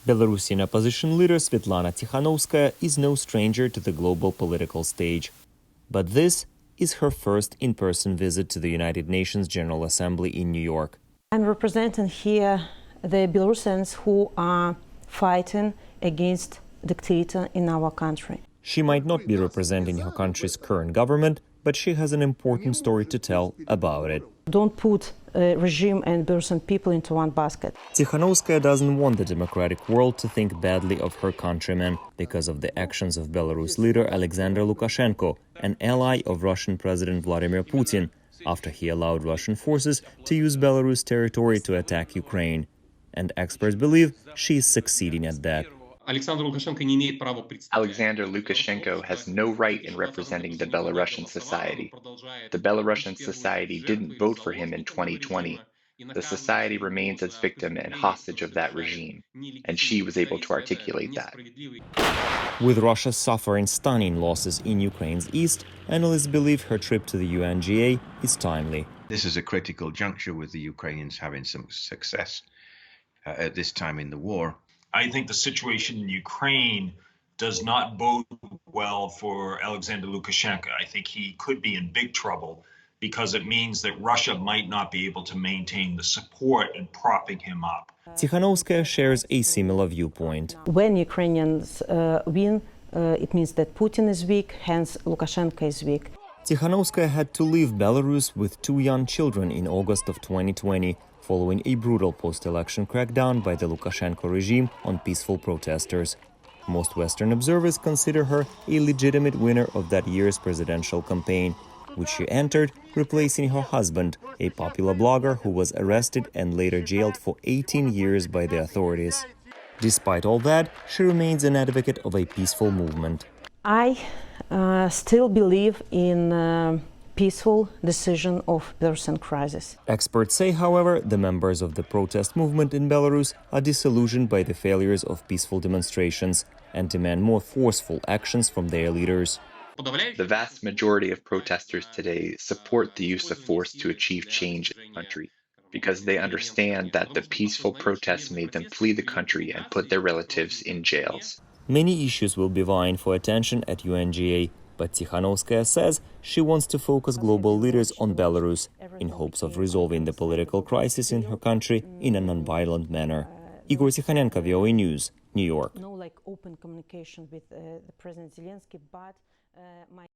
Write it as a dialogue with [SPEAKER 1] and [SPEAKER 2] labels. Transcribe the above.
[SPEAKER 1] Belarusian opposition leader Sviatlana Tsikhanouskaya is no stranger to the global political stage. But this is her first in-person visit to the United Nations General Assembly in New York.
[SPEAKER 2] I'm representing here the Belarusians who are fighting against dictator in our country.
[SPEAKER 1] She might not be representing her country's current government, but she has an important story to tell about it.
[SPEAKER 2] Don't put regime and Belarusian people into one basket.
[SPEAKER 1] Tsikhanouskaya doesn't want the democratic world to think badly of her countrymen because of the actions of Belarus leader Alexander Lukashenko, an ally of Russian President Vladimir Putin, after he allowed Russian forces to use Belarus territory to attack Ukraine. And experts believe she is succeeding at that.
[SPEAKER 3] Alexander Lukashenko has no right in representing the Belarusian society. The Belarusian society didn't vote for him in 2020. The society remains as victim and hostage of that regime, and she was able to articulate that.
[SPEAKER 1] With Russia suffering stunning losses in Ukraine's east, analysts believe her trip to the UNGA is timely.
[SPEAKER 4] This is a critical juncture with the Ukrainians having some success at this time in the war.
[SPEAKER 5] I think the situation in Ukraine does not bode well for Alexander Lukashenko. I think he could be in big trouble because it means that Russia might not be able to maintain the support in propping him up.
[SPEAKER 1] Tsikhanouskaya shares a similar viewpoint.
[SPEAKER 2] When Ukrainians win, it means that Putin is weak, hence Lukashenko is weak.
[SPEAKER 1] Tsikhanouskaya had to leave Belarus with 2 young children in August of 2020, following a brutal post-election crackdown by the Lukashenko regime on peaceful protesters. Most Western observers consider her a legitimate winner of that year's presidential campaign, which she entered, replacing her husband, a popular blogger who was arrested and later jailed for 18 years by the authorities. Despite all that, she remains an advocate of a peaceful movement.
[SPEAKER 2] I still believe in peaceful decision of Belarusian crisis.
[SPEAKER 1] Experts say, however, the members of the protest movement in Belarus are disillusioned by the failures of peaceful demonstrations and demand more forceful actions from their leaders.
[SPEAKER 3] The vast majority of protesters today support the use of force to achieve change in the country because they understand that the peaceful protests made them flee the country and put their relatives in jails.
[SPEAKER 1] Many issues will be vying for attention at UNGA, but Tsikhanouskaya says she wants to focus global leaders on Belarus in hopes of resolving the political crisis in her country in a non-violent manner. Igor Tikhanenko, VOA News, New York.
[SPEAKER 2] No open communication with the President Zelensky, but my